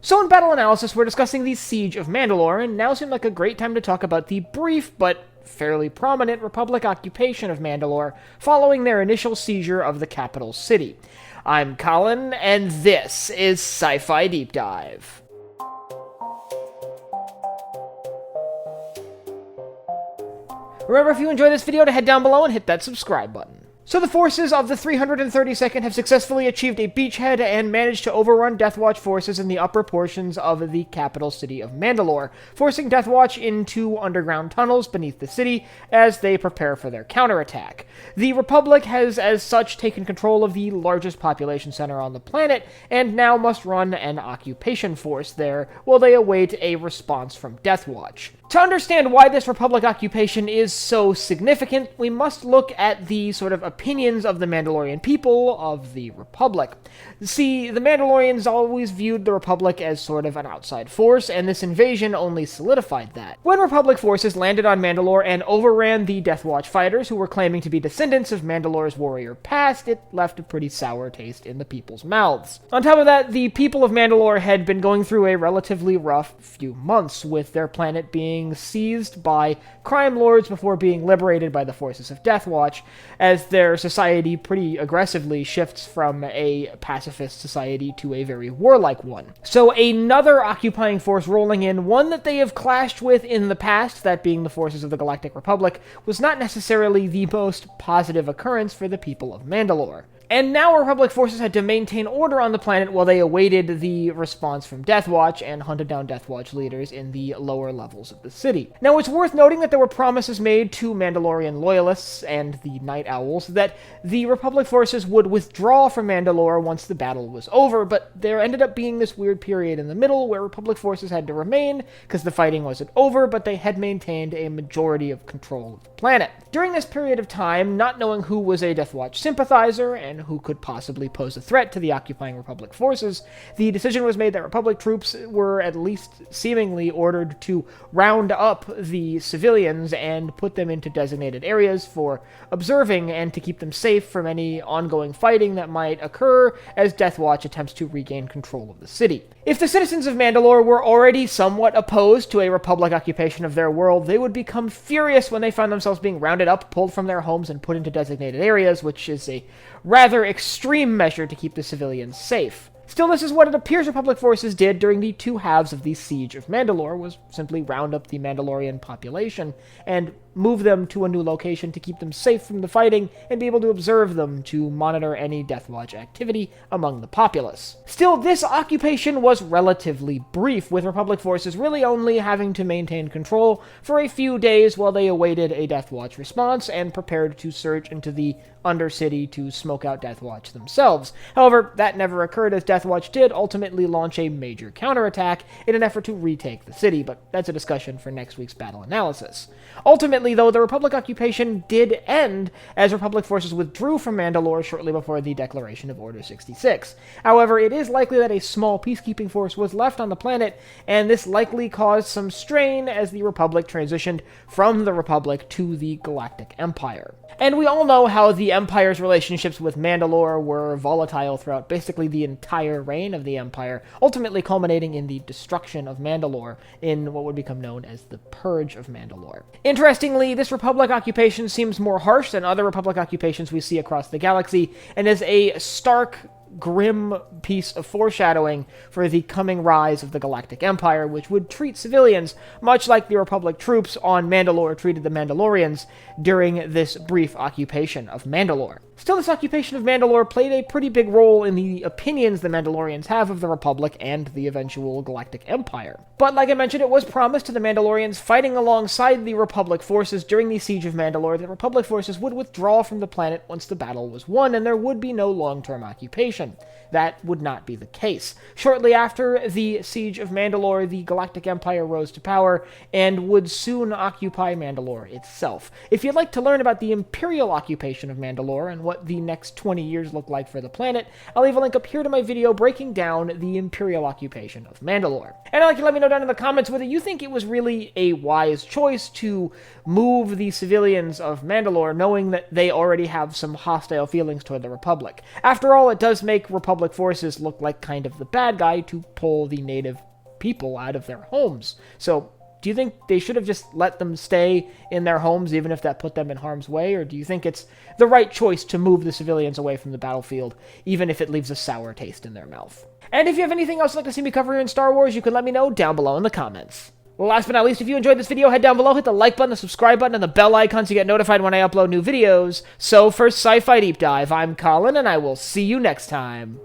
So in Battle Analysis, we're discussing the Siege of Mandalore, and now seemed like a great time to talk about the brief but fairly prominent Republic occupation of Mandalore following their initial seizure of the capital city. I'm Colin, and this is Sci-Fi Deep Dive. Remember, if you enjoyed this video, to head down below and hit that subscribe button. So the forces of the 332nd have successfully achieved a beachhead and managed to overrun Death Watch forces in the upper portions of the capital city of Mandalore, forcing Death Watch into underground tunnels beneath the city as they prepare for their counterattack. The Republic has as such taken control of the largest population center on the planet, and now must run an occupation force there while they await a response from Death Watch. To understand why this Republic occupation is so significant, we must look at the sort of opinions of the Mandalorian people of the Republic. See, the Mandalorians always viewed the Republic as sort of an outside force, and this invasion only solidified that. When Republic forces landed on Mandalore and overran the Death Watch fighters who were claiming to be descendants of Mandalore's warrior past, it left a pretty sour taste in the people's mouths. On top of that, the people of Mandalore had been going through a relatively rough few months, with their planet being seized by crime lords before being liberated by the forces of Death Watch, as their society pretty aggressively shifts from a pacifist society to a very warlike one. So another occupying force rolling in, one that they have clashed with in the past, that being the forces of the Galactic Republic, was not necessarily the most positive occurrence for the people of Mandalore. And now Republic forces had to maintain order on the planet while they awaited the response from Death Watch and hunted down Death Watch leaders in the lower levels of the city. Now, it's worth noting that there were promises made to Mandalorian loyalists and the Night Owls that the Republic forces would withdraw from Mandalore once the battle was over, but there ended up being this weird period in the middle where Republic forces had to remain because the fighting wasn't over, but they had maintained a majority of control of the planet. During this period of time, not knowing who was a Death Watch sympathizer and who could possibly pose a threat to the occupying Republic forces, the decision was made that Republic troops were at least seemingly ordered to round up the civilians and put them into designated areas for observing and to keep them safe from any ongoing fighting that might occur as Death Watch attempts to regain control of the city. If the citizens of Mandalore were already somewhat opposed to a Republic occupation of their world, they would become furious when they found themselves being rounded up, pulled from their homes, and put into designated areas, which is a rather extreme measure to keep the civilians safe. Still, this is what it appears Republic forces did during the two halves of the Siege of Mandalore, was simply round up the Mandalorian population and move them to a new location to keep them safe from the fighting and be able to observe them to monitor any Death Watch activity among the populace. Still, this occupation was relatively brief, with Republic forces really only having to maintain control for a few days while they awaited a Death Watch response and prepared to surge into the Undercity to smoke out Death Watch themselves. However, that never occurred, as Death Watch did ultimately launch a major counterattack in an effort to retake the city, but that's a discussion for next week's battle analysis. Ultimately, though, the Republic occupation did end as Republic forces withdrew from Mandalore shortly before the declaration of Order 66. However, it is likely that a small peacekeeping force was left on the planet, and this likely caused some strain as the Republic transitioned from the Republic to the Galactic Empire. And we all know how the Empire's relationships with Mandalore were volatile throughout basically the entire reign of the Empire, ultimately culminating in the destruction of Mandalore in what would become known as the Purge of Mandalore. Interestingly, this Republic occupation seems more harsh than other Republic occupations we see across the galaxy, and is a stark, grim piece of foreshadowing for the coming rise of the Galactic Empire, which would treat civilians much like the Republic troops on Mandalore treated the Mandalorians during this brief occupation of Mandalore. Still, this occupation of Mandalore played a pretty big role in the opinions the Mandalorians have of the Republic and the eventual Galactic Empire. But like I mentioned, it was promised to the Mandalorians fighting alongside the Republic forces during the Siege of Mandalore that Republic forces would withdraw from the planet once the battle was won, and there would be no long-term occupation. That would not be the case. Shortly after the Siege of Mandalore, the Galactic Empire rose to power and would soon occupy Mandalore itself. If you'd like to learn about the Imperial occupation of Mandalore and what the next 20 years look like for the planet, I'll leave a link up here to my video breaking down the Imperial occupation of Mandalore. And I'd like you to let me know down in the comments whether you think it was really a wise choice to move the civilians of Mandalore, knowing that they already have some hostile feelings toward the Republic. After all, it does make Republic forces look like kind of the bad guy to pull the native people out of their homes. So, do you think they should have just let them stay in their homes even if that put them in harm's way? Or do you think it's the right choice to move the civilians away from the battlefield, even if it leaves a sour taste in their mouth? And if you have anything else you'd like to see me cover in Star Wars, you can let me know down below in the comments. Last but not least, if you enjoyed this video, head down below, hit the like button, the subscribe button, and the bell icon to get notified when I upload new videos. So for Sci-Fi Deep Dive, I'm Colin, and I will see you next time.